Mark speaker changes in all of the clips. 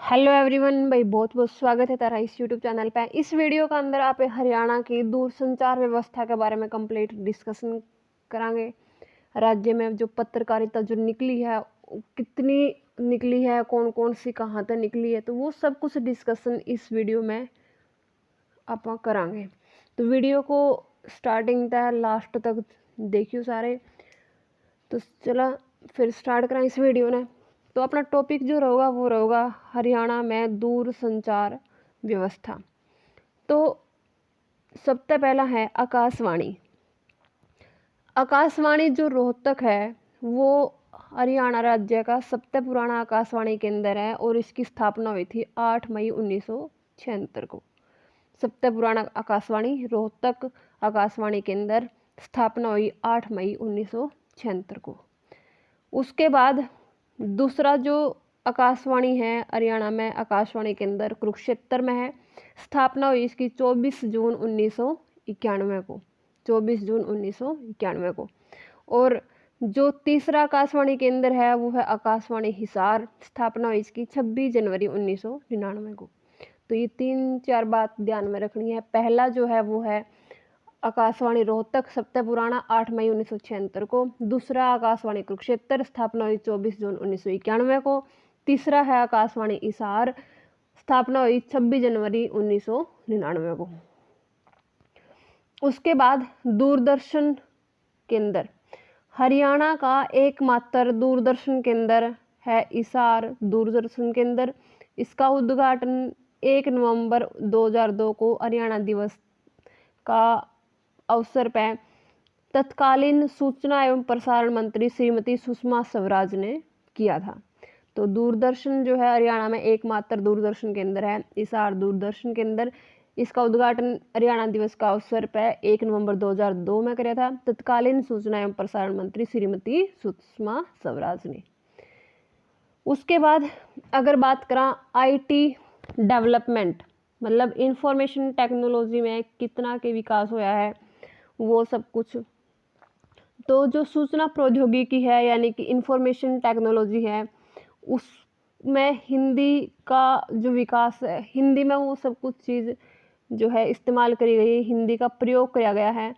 Speaker 1: Hello everyone भाई, बहुत बहुत स्वागत है तारा इस यूट्यूब चैनल पे। इस वीडियो के अंदर आप हरियाणा की दूरसंचार व्यवस्था के बारे में कंप्लीट डिस्कशन करांगे। राज्य में जो पत्रकारिता जो निकली है वो कितनी निकली है, कौन कौन सी कहाँ तक निकली है, तो वो सब कुछ डिस्कशन इस वीडियो में आप करांगे। तो वीडियो को स्टार्टिंग तक लास्ट तक देखियो सारे। तो चला फिर स्टार्ट करें इस वीडियो ने। तो अपना टॉपिक जो रहेगा वो रहेगा हरियाणा में दूरसंचार व्यवस्था। तो सबसे पहला है आकाशवाणी। आकाशवाणी जो रोहतक है वो हरियाणा राज्य का सबसे पुराना आकाशवाणी केंद्र है और इसकी स्थापना हुई थी 8 मई 1976 को। सबसे पुराना आकाशवाणी रोहतक आकाशवाणी केंद्र, स्थापना हुई 8 मई 1976 को। उसके बाद दूसरा जो आकाशवाणी है हरियाणा में, आकाशवाणी केंद्र कुरुक्षेत्र में है। स्थापना हुई इसकी 24 जून 1991 को, 24 जून 1991 को। और जो तीसरा आकाशवाणी केंद्र है वो है आकाशवाणी हिसार। स्थापना हुई इसकी 26 जनवरी 1999 को। तो ये 3-4 बात ध्यान में रखनी है। पहला जो है वो है आकाशवाणी रोहतक, सबसे पुराना 8 मई 1976 को। दूसरा आकाशवाणी कुरुक्षेत्र, स्थापना हुई 24 जून 1991 को। तीसरा है आकाशवाणी हिसार, स्थापना हुई 26 जनवरी 1999 को। उसके बाद दूरदर्शन केंद्र। हरियाणा का एकमात्र दूरदर्शन केंद्र है हिसार दूरदर्शन केंद्र। इसका उद्घाटन 1 नवंबर 2002 को हरियाणा दिवस का अवसर पर तत्कालीन सूचना एवं प्रसारण मंत्री श्रीमती सुषमा स्वराज ने किया था। तो दूरदर्शन जो है हरियाणा में एकमात्र दूरदर्शन केंद्र है हिसार दूरदर्शन केंद्र। इसका उद्घाटन हरियाणा दिवस का अवसर पर 1 नवंबर 2002 में किया था तत्कालीन सूचना एवं प्रसारण मंत्री श्रीमती सुषमा स्वराज ने। उसके बाद अगर बात करें आईटी डेवलपमेंट, मतलब इंफॉर्मेशन टेक्नोलॉजी में कितना के विकास हुआ है वो सब कुछ। तो जो सूचना प्रौद्योगिकी है यानी कि इंफॉर्मेशन टेक्नोलॉजी है, उसमें हिंदी का जो विकास है, हिंदी में वो सब कुछ चीज़ जो है इस्तेमाल करी गई, हिंदी का प्रयोग किया गया है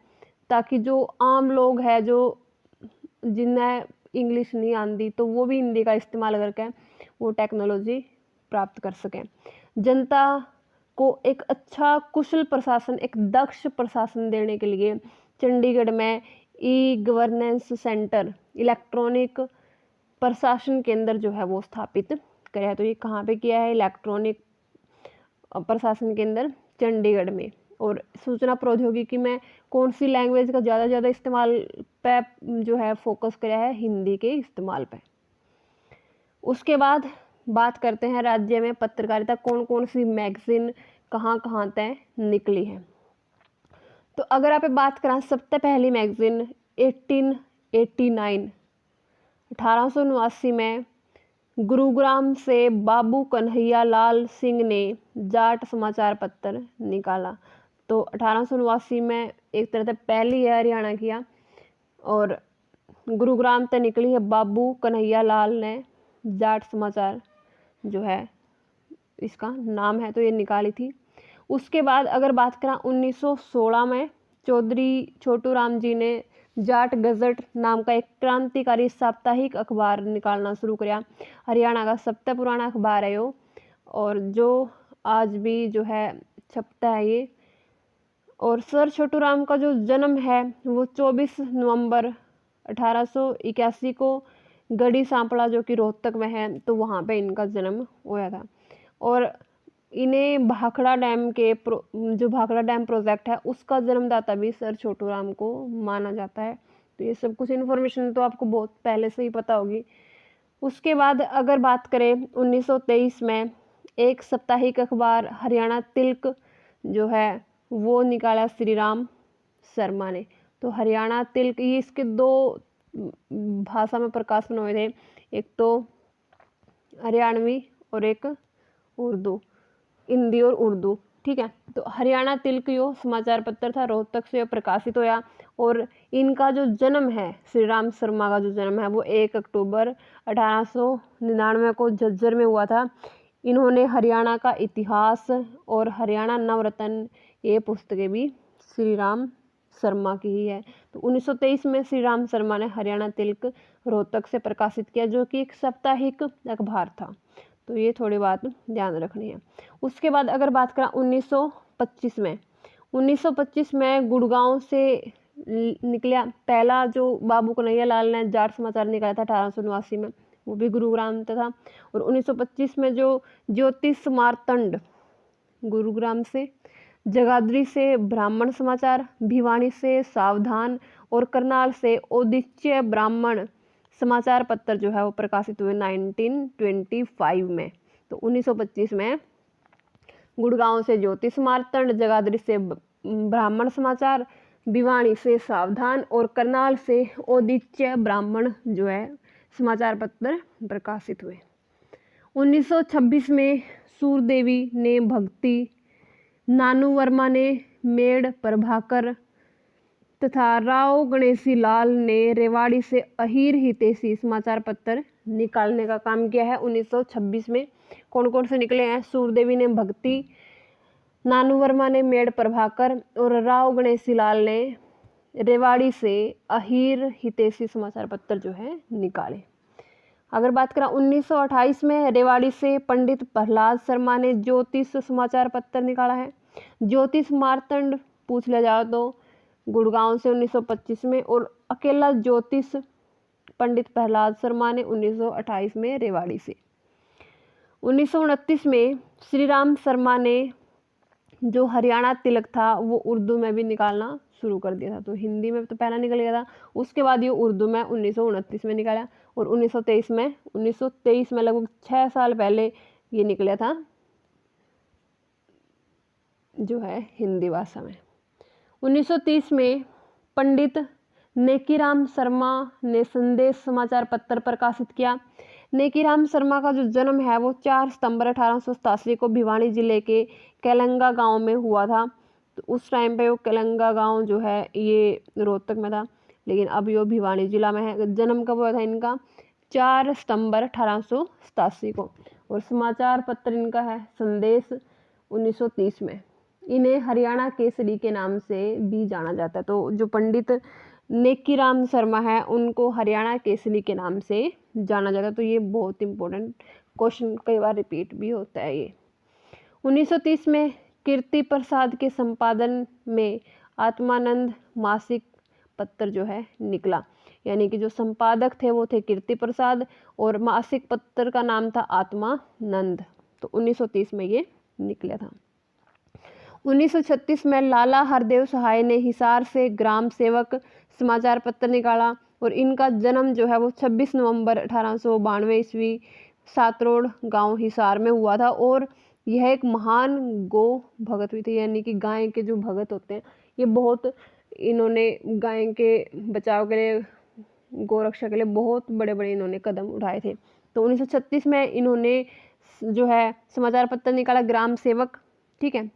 Speaker 1: ताकि जो आम लोग हैं जो जिन्हें इंग्लिश नहीं आती तो वो भी हिंदी का इस्तेमाल करके वो टेक्नोलॉजी प्राप्त कर सकें। जनता को एक अच्छा कुशल प्रशासन, एक दक्ष प्रशासन देने के लिए चंडीगढ़ में ई गवर्नेंस सेंटर, इलेक्ट्रॉनिक प्रशासन केंद्र जो है वो स्थापित किया है। तो ये कहाँ पे किया है? इलेक्ट्रॉनिक प्रशासन केंद्र चंडीगढ़ में। और सूचना प्रौद्योगिकी में कौन सी लैंग्वेज का ज़्यादा इस्तेमाल पे जो है फोकस किया है? हिंदी के इस्तेमाल पे। उसके बाद बात करते हैं राज्य में पत्रकारिता कौन कौन सी मैगजीन कहाँ कहाँ तक निकली है। तो अगर आप बात करें सबसे पहली मैगजीन 1889 1889 में गुरुग्राम से बाबू कन्हैया लाल सिंह ने जाट समाचार पत्र निकाला। तो 1889 में एक तरह से पहली है हरियाणा किया और गुरुग्राम से निकली है। बाबू कन्हैया लाल ने जाट समाचार जो है इसका नाम है, तो ये निकाली थी। उसके बाद अगर बात करें 1916 में चौधरी छोटू राम जी ने जाट गजट नाम का एक क्रांतिकारी साप्ताहिक अखबार निकालना शुरू किया। हरियाणा का सबसे पुराना अखबार है वो, और जो आज भी जो है छपता है ये। और सर छोटू राम का जो जन्म है वो 24 नवंबर 1881 को गढ़ी सांपड़ा जो कि रोहतक में है, तो वहाँ पे इनका जन्म हुआ था। और इन्हें भाखड़ा डैम के जो भाखड़ा डैम प्रोजेक्ट है उसका जन्मदाता भी सर छोटू राम को माना जाता है। तो ये सब कुछ इन्फॉर्मेशन तो आपको बहुत पहले से ही पता होगी। उसके बाद अगर बात करें 1923 में एक साप्ताहिक अखबार हरियाणा तिलक जो है वो निकाला श्री राम शर्मा ने। तो हरियाणा तिलक, ये इसके 2 भाषा में प्रकाशन हुए थे, एक तो हरियाणवी और एक उर्दू, हिंदी और उर्दू, ठीक है। तो हरियाणा तिलक यो समाचार पत्र था, रोहतक से प्रकाशित होया। और इनका जो जन्म है, श्री राम शर्मा का जो जन्म है वो 1 अक्टूबर 1899 को झज्जर में हुआ था। इन्होंने हरियाणा का इतिहास और हरियाणा नवरत्न, ये पुस्तकें भी श्री राम शर्मा की ही है। तो 1923 में श्री राम शर्मा ने हरियाणा तिलक रोहतक से प्रकाशित किया, जो कि एक साप्ताहिक अखबार था। तो ये थोड़ी बात ध्यान रखनी है। उसके बाद अगर बात करें 1925 में गुड़गांव से निकला पहला जो बाबू कन्हैया लाल ने जाट समाचार निकाला था 1889 में, वो भी गुरुग्राम था। और 1925 में जो ज्योतिष मार्तंड गुरुग्राम से, जगाधरी से ब्राह्मण समाचार, भिवानी से सावधान और करनाल से औदिच्य ब्राह्मण समाचार पत्र जो है वो प्रकाशित हुए 1925 में। तो 1925 में गुड़गांव से ज्योतिष मार्तंड, जगाधरी से ब्राह्मण समाचार, भिवानी से सावधान और करनाल से औदिच्य ब्राह्मण जो है समाचार पत्र प्रकाशित हुए। 1926 में सूरदेवी ने भक्ति, नानू वर्मा ने मेड़ प्रभाकर तथा राव गणेशी लाल ने रेवाड़ी से अहीर हितैषी समाचार पत्र निकालने का काम किया है। 1926 में कौन कौन से निकले हैं? सूरदेवी ने भक्ति, नानू वर्मा ने मेड़ प्रभाकर और राव गणेशी लाल ने रेवाड़ी से अहीर हितैषी समाचार पत्र जो है निकाले। अगर बात करें 1928 में रेवाड़ी से पंडित प्रहलाद शर्मा ने ज्योतिष समाचार पत्र निकाला है। ज्योतिष मार्तंड पूछ लिया जाए तो गुड़गांव से 1925 में, और अकेला ज्योतिष पंडित प्रहलाद शर्मा ने 1928 में रेवाड़ी से। 1929 में श्री राम शर्मा ने जो हरियाणा तिलक था वो उर्दू में भी निकालना शुरू कर दिया था। तो हिंदी में तो पहला निकल गया था, उसके बाद ये उर्दू में 1929 में निकाला। और 1923 में लगभग 6 साल पहले ये निकला था जो है हिंदी भाषा में। 1930 में पंडित नेकीराम शर्मा ने संदेश समाचार पत्र प्रकाशित किया। नेकीराम शर्मा का जो जन्म है वो 4 सितंबर 1887 को भिवानी जिले के केलंगा गांव में हुआ था। तो उस टाइम पे वो केलंगा गांव जो है ये रोहतक में था, लेकिन अब ये भिवानी जिला में है। जन्म कब हुआ था इनका? 4 सितंबर 1887 को। और समाचार पत्र इनका है संदेश 1930 में। इन्हें हरियाणा केसरी के नाम से भी जाना जाता है। तो जो पंडित नेकीराम शर्मा है उनको हरियाणा केसरी के नाम से जाना जाता है। तो ये बहुत इंपॉर्टेंट क्वेश्चन, कई बार रिपीट भी होता है ये। 1930 में कीर्ति प्रसाद के संपादन में आत्मानंद मासिक पत्र जो है निकला, यानी कि जो संपादक थे वो थे कीर्ति प्रसाद और मासिक पत्र का नाम था आत्मानंद। तो 1930 में ये निकला था। 1936 में लाला हरदेव सहाय ने हिसार से ग्राम सेवक समाचार पत्र निकाला, और इनका जन्म जो है वो 26 नवंबर 1892 ईस्वी सातरोड गांव हिसार में हुआ था। और यह एक महान गो भगत भी थे, यानी कि गाय के जो भगत होते हैं ये बहुत, इन्होंने गाय के बचाव के लिए, गौ रक्षा के लिए बहुत बड़े बड़े इन्होंने कदम उठाए थे। तो 1936 में इन्होंने जो है समाचार पत्र निकाला ग्राम सेवक, ठीक है।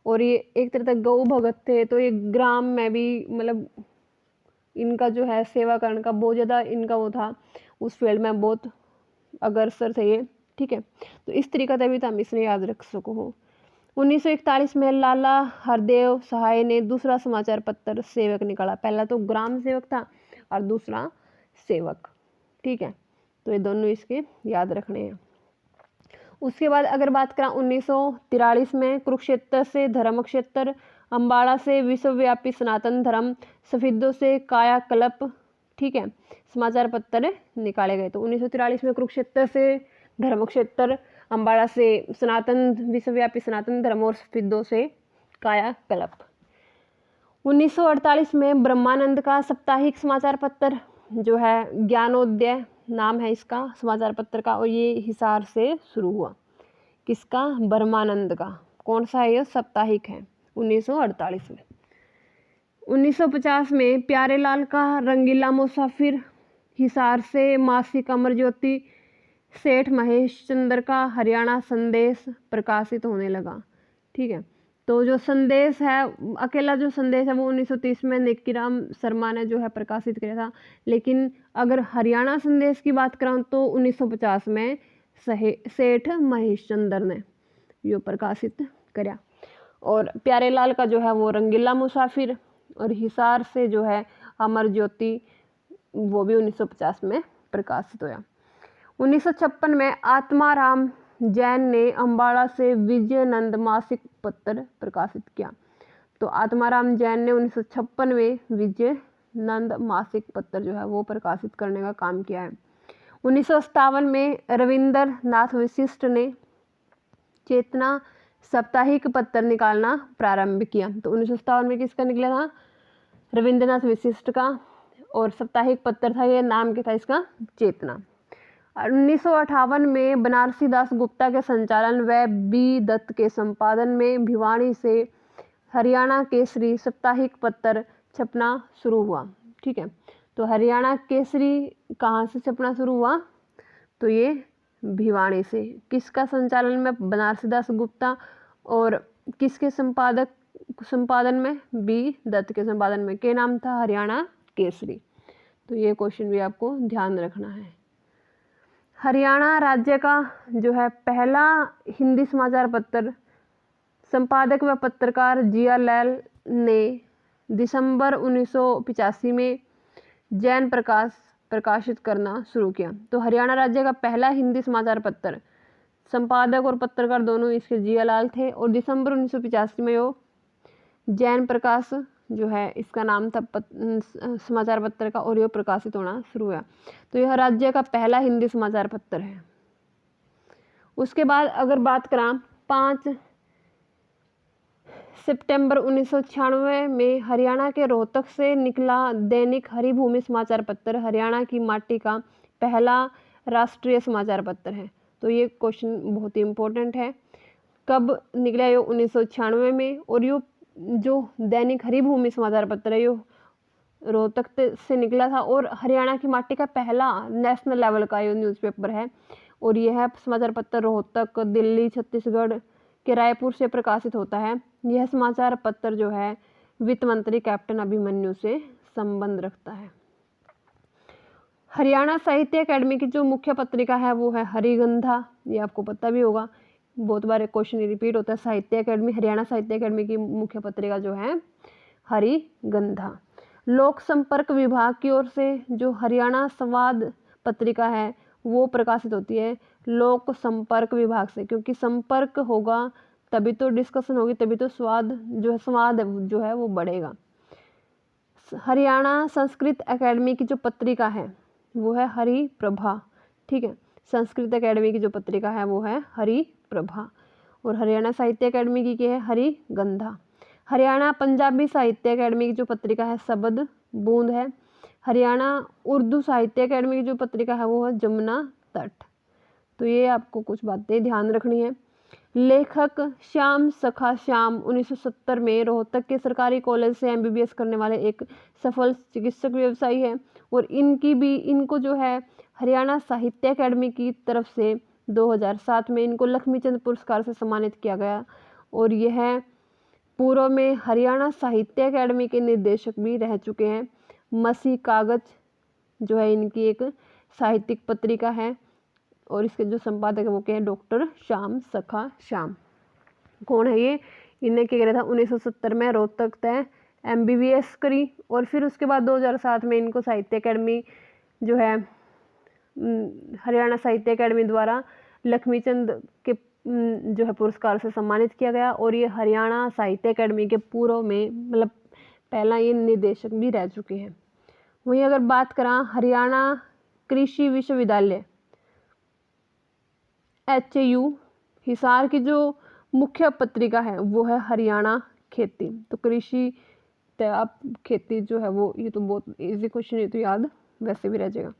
Speaker 1: और ये एक तरह तक गौ भगत थे, तो ये ग्राम में भी मतलब इनका जो है सेवा करने का बहुत ज़्यादा इनका वो था, उस फील्ड में बहुत अग्रसर थे ये, ठीक है। तो इस तरीका से भी हम इसने याद रख सको हो। 1941 में लाला हरदेव सहाय ने दूसरा समाचार पत्र सेवक निकाला। पहला तो ग्राम सेवक था और दूसरा सेवक, ठीक है। तो ये दोनों इसके याद रखने हैं। उसके बाद अगर बात करें 1943 में कुरुक्षेत्र से धर्म क्षेत्र, अम्बाड़ा से विश्वव्यापी सनातन धर्म, सफिद्दो से कायाकल्प, ठीक है, समाचार पत्र निकाले गए। तो 1943 में कुरुक्षेत्र से धर्म क्षेत्र, अम्बाड़ा से सनातन विश्वव्यापी सनातन धर्म और सफिद्दो से कायाकल्प। 1948 में ब्रह्मानंद का साप्ताहिक समाचार पत्र जो है ज्ञानोदय नाम है इसका समाचार पत्र का, और ये हिसार से शुरू हुआ। किसका? ब्रह्मानंद का। कौन सा है? ये साप्ताहिक है 1948 में। 1950 में प्यारेलाल का रंगीला मुसाफिर, हिसार से मासिक अमर ज्योति, सेठ महेश चंद्र का हरियाणा संदेश प्रकाशित होने लगा, ठीक है। तो जो संदेश है, अकेला जो संदेश है वो 1930 में नेकीराम शर्मा ने जो है प्रकाशित किया था, लेकिन अगर हरियाणा संदेश की बात करूँ तो 1950 में सेठ महेशचंद्र ने यो प्रकाशित कराया। और प्यारेलाल का जो है वो रंगीला मुसाफिर, और हिसार से जो है अमर ज्योति, वो भी 1950 में प्रकाशित हुआ। 1956 में आत्माराम जैन ने अम्बाड़ा से विजयनंद मासिक पत्र प्रकाशित किया। तो आत्माराम जैन ने 1956 में विजयनंद मासिक पत्र जो है वो प्रकाशित करने का काम किया है। 1957 में रविंद्रनाथ वशिष्ठ ने चेतना साप्ताहिक पत्र निकालना प्रारंभ किया। तो 1957 में किसका निकला था? रविंद्रनाथ वशिष्ठ का, और साप्ताहिक पत्र था ये, नाम क्या था इसका? चेतना। 1958 में बनारसी दास गुप्ता के संचालन व बी दत्त के संपादन में भिवानी से हरियाणा केसरी साप्ताहिक पत्र छपना शुरू हुआ। ठीक है, तो हरियाणा केसरी कहाँ से छपना शुरू हुआ? तो ये भिवानी से। किसका संचालन में? बनारसी दास गुप्ता, और किसके संपादन में? बी दत्त के संपादन में। क्या नाम था? हरियाणा केसरी। तो ये क्वेश्चन भी आपको ध्यान रखना है। हरियाणा राज्य का जो है पहला हिंदी समाचार पत्र संपादक व पत्रकार जियालाल ने दिसंबर 1985 में जैन प्रकाश प्रकाशित करना शुरू किया। तो हरियाणा राज्य का पहला हिंदी समाचार पत्र संपादक और पत्रकार दोनों इसके जियालाल थे, और दिसंबर 1985 में वो जैन प्रकाश जो है इसका नाम था समाचार पत्र का, और ये प्रकाशित होना शुरू हुआ। तो यह राज्य का पहला हिंदी समाचार पत्र है। उसके बाद अगर बात करें 5 सितंबर 1996 में हरियाणा के रोहतक से निकला दैनिक हरिभूमि समाचार पत्र हरियाणा की माटी का पहला राष्ट्रीय समाचार पत्र है। तो ये क्वेश्चन बहुत ही इम्पोर्टेंट है। कब निकला? ये 1996 में, और ये जो दैनिक हरिभूमि समाचार पत्र है यो रोहतक से निकला था, और हरियाणा की माटी का पहला नेशनल लेवल का ये न्यूज़पेपर है। और यह समाचार पत्र रोहतक, दिल्ली, छत्तीसगढ़ के रायपुर से प्रकाशित होता है। यह समाचार पत्र जो है वित्त मंत्री कैप्टन अभिमन्यु से संबंध रखता है। हरियाणा साहित्य अकेडमी की जो मुख्य पत्रिका है वो है हरिगंधा। ये आपको पता भी होगा, बहुत बार क्वेश्चन रिपीट होता है। साहित्य अकेडमी, हरियाणा साहित्य अकेडमी की मुख्य पत्रिका जो है हरिगंधा। लोक संपर्क विभाग की ओर से जो हरियाणा संवाद पत्रिका है वो प्रकाशित होती है लोक संपर्क विभाग से, क्योंकि संपर्क होगा तभी तो डिस्कशन होगी, तभी तो संवाद जो है वो बढ़ेगा। हरियाणा संस्कृत अकेडमी की जो पत्रिका है वो है हरिप्रभा। ठीक है, संस्कृत अकेडमी की जो पत्रिका है वो है हरिप्रभा, और हरियाणा साहित्य अकेडमी की क्या है? हरिगंधा। हरियाणा पंजाबी साहित्य अकेडमी की जो पत्रिका है शब्द बूंद है। हरियाणा उर्दू साहित्य अकेडमी की जो पत्रिका है वो है जमुना तट। तो ये आपको कुछ बातें ध्यान रखनी है। लेखक श्याम सखा श्याम 1970 में रोहतक के सरकारी कॉलेज से MBBS करने वाले एक सफल चिकित्सक व्यवसायी है, और इनको जो है हरियाणा साहित्य अकेडमी की तरफ से 2007 में इनको लक्ष्मीचंद पुरस्कार से सम्मानित किया गया। और यह पूर्व में हरियाणा साहित्य अकेडमी के निर्देशक भी रह चुके हैं। मसी कागज जो है इनकी एक साहित्यिक पत्रिका है, और इसके जो संपादक है वो क्या है? डॉक्टर श्याम सखा श्याम। कौन है ये? इन्हें क्या करा था 1970 में रोहतक तय MBBS करी, और फिर उसके बाद 2007 में इनको साहित्य अकेडमी जो है हरियाणा साहित्य अकेडमी द्वारा लक्ष्मीचंद के जो है पुरस्कार से सम्मानित किया गया। और ये हरियाणा साहित्य अकेडमी के पूर्व में मतलब पहला ये निर्देशक भी रह चुके हैं। वहीं अगर बात करें हरियाणा कृषि विश्वविद्यालय HAU हिसार की जो मुख्य पत्रिका है वो है हरियाणा खेती। तो कृषि आप खेती जो है वो, ये तो बहुत इजी क्वेश्चन है, तो याद वैसे भी रह जाएगा।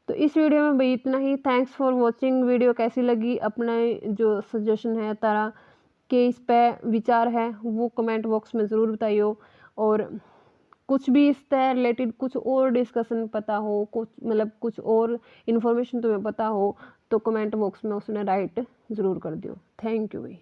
Speaker 1: तो इस वीडियो में भाई इतना ही। Thanks for watching. वीडियो कैसी लगी, अपना जो सजेशन है तरह के इस पे विचार है वो कमेंट बॉक्स में ज़रूर बताइए। और कुछ भी इस तरह रिलेटेड कुछ और डिस्कशन पता हो, कुछ और इन्फॉर्मेशन तुम्हें पता हो तो कमेंट बॉक्स में उसने राइट ज़रूर कर दियो। थैंक यू भाई।